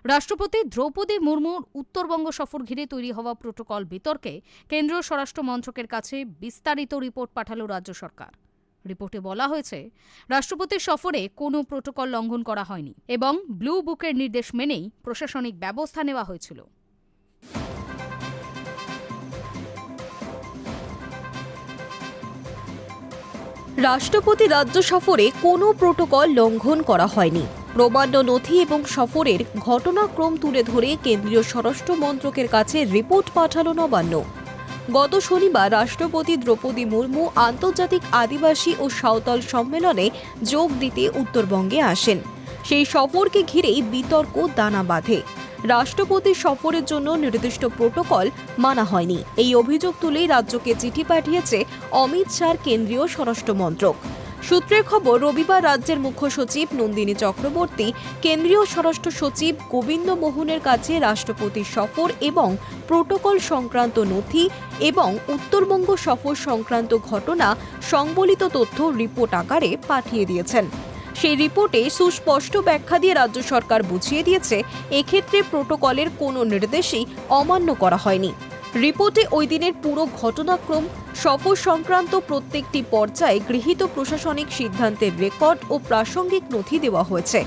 রাষ্ট্রপতি দ্রৌপদী মুর্মুর উত্তরবঙ্গ সফর ঘিরে তৈরি হওয়া প্রোটোকল বিতর্কে কেন্দ্রীয় স্বরাষ্ট্র মন্ত্রকের কাছে বিস্তারিত রিপোর্ট পাঠালো রাজ্য সরকার। রিপোর্টে বলা হয়েছে, রাষ্ট্রপতির সফরে কোনো প্রোটোকল লঙ্ঘন করা হয়নি এবং ব্লু বুকের নির্দেশ মেনেই প্রশাসনিক ব্যবস্থা নেওয়া হয়েছিল। রাষ্ট্রপতি রাজ্য সফরে কোনো প্রোটোকল লঙ্ঘন করা হয়নি। প্রমাণ্য নথি এবং সফরের ঘটনাক্রম তুলে ধরে কেন্দ্রীয় স্বরাষ্ট্র মন্ত্রকের কাছে রিপোর্ট পাঠালো নবান্ন। গত শনিবার রাষ্ট্রপতি দ্রৌপদী মুর্মু আন্তর্জাতিক আদিবাসী ও সাঁওতাল সম্মেলনে যোগ দিতে উত্তরবঙ্গে আসেন। সেই সফরকে ঘিরেই বিতর্ক দানা বাঁধে। রাষ্ট্রপতির সফরের জন্য নির্দিষ্ট প্রোটোকল মানা হয়নি, এই অভিযোগ তুলেই রাজ্যকে চিঠি পাঠিয়েছে অমিত শাহর কেন্দ্রীয় স্বরাষ্ট্র মন্ত্রক। সূত্রের খবর, রবিবার রাজ্যের মুখ্য সচিব নন্দিনী চক্রবর্তী কেন্দ্রীয় স্বরাষ্ট্র সচিব গোবিন্দ মোহনের কাছে রাষ্ট্রপতির সফর এবং প্রোটোকল সংক্রান্ত নথি এবং উত্তরবঙ্গ সফর সংক্রান্ত ঘটনা সংবলিত তথ্য রিপোর্ট আকারে পাঠিয়ে দিয়েছেন। সেই রিপোর্টে সুস্পষ্ট ব্যাখ্যা দিয়ে রাজ্য সরকার বুঝিয়ে দিয়েছে, এক্ষেত্রে প্রোটোকলের কোনো নির্দেশই অমান্য করা হয়নি। রিপোর্টে ওই দিনের পুরো ঘটনাক্রম, সফর সংক্রান্ত প্রত্যেকটি পর্যায়ে গৃহীত প্রশাসনিক সিদ্ধান্তের রেকর্ড ও প্রাসঙ্গিক নথি দেওয়া হয়েছে।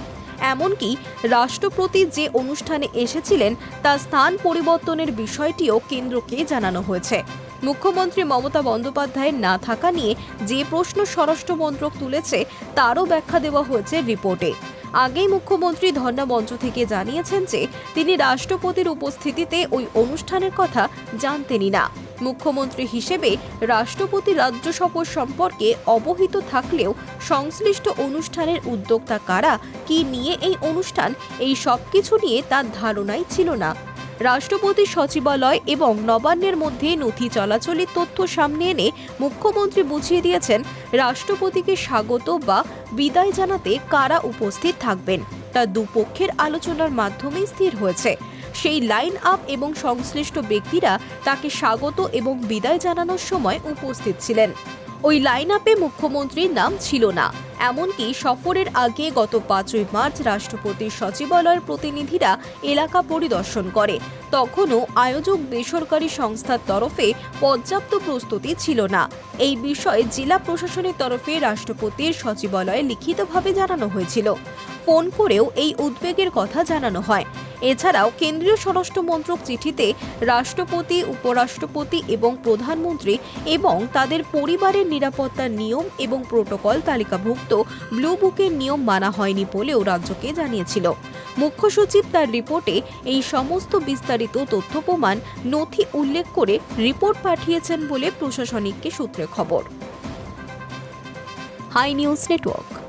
এমনকি রাষ্ট্রপতি যে অনুষ্ঠানে এসেছিলেন তার স্থান পরিবর্তনের বিষয়টিও কেন্দ্রকে জানানো হয়েছে। মুখ্যমন্ত্রী মমতা বন্দ্যোপাধ্যায়ের না থাকা নিয়ে যে প্রশ্ন স্বরাষ্ট্র মন্ত্রক তুলেছে তারও ব্যাখ্যা দেওয়া হয়েছে রিপোর্টে। আগেই মুখ্যমন্ত্রী ধর্ণা মঞ্চ থেকে জানিয়েছেন যে তিনি রাষ্ট্রপতির উপস্থিতিতে ওই অনুষ্ঠানের কথা জানতেনই না। মুখ্যমন্ত্রী হিসেবে রাষ্ট্রপতি রাজ্য সফর সম্পর্কে অবহিত থাকলেও সংশ্লিষ্ট অনুষ্ঠানের উদ্যোক্তা কারা, কি নিয়ে এই অনুষ্ঠান, এই সবকিছু নিয়ে তার ধারণাই ছিল না। রাষ্ট্রপতি সচিবালয় এবং নবান্নের মধ্যে নথি চলাচলের তথ্য সামনে এনে মুখ্যমন্ত্রী বুঝিয়ে দিয়েছেন রাষ্ট্রপতিকে স্বাগত বা বিদায় জানাতে কারা উপস্থিত থাকবেন তা দুপক্ষের আলোচনার মাধ্যমেই স্থির হয়েছে। সেই লাইন আপ এবং সংশ্লিষ্ট ব্যক্তিরা তাকে স্বাগত এবং বিদায় জানানোর সময় উপস্থিত ছিলেন। ওই লাইন আপে মুখ্যমন্ত্রীর নাম ছিল না। এমনকি সফরের আগে গত 5ই মার্চ রাষ্ট্রপতির সচিবালয়ের প্রতিনিধিরা এলাকা পরিদর্শন করে, তখনও আয়োজক বেসরকারি সংস্থার তরফে পর্যাপ্ত প্রস্তুতি ছিল না। এই বিষয়ে জেলা প্রশাসনের তরফে রাষ্ট্রপতির সচিবালয়ে লিখিতভাবে জানানো হয়েছিল। ফোন করেও এই উদ্বেগের কথা জানানো হয়। এছাড়াও কেন্দ্রীয় স্বরাষ্ট্র মন্ত্রক চিঠিতে রাষ্ট্রপতি, উপরাষ্ট্রপতি এবং প্রধানমন্ত্রী এবং তাদের পরিবারের নিরাপত্তার নিয়ম এবং প্রোটোকল তালিকাভুক্ত ব্লু বুকের নিয়ম মানা হয়নি বলেও রাজ্যকে জানিয়েছিল। মুখ্য সচিব তার রিপোর্টে এই সমস্ত বিস্তারিত তথ্য প্রমাণ নথি উল্লেখ করে রিপোর্ট পাঠিয়েছেন বলে প্রশাসনিক সূত্রে খবর। Hi news network.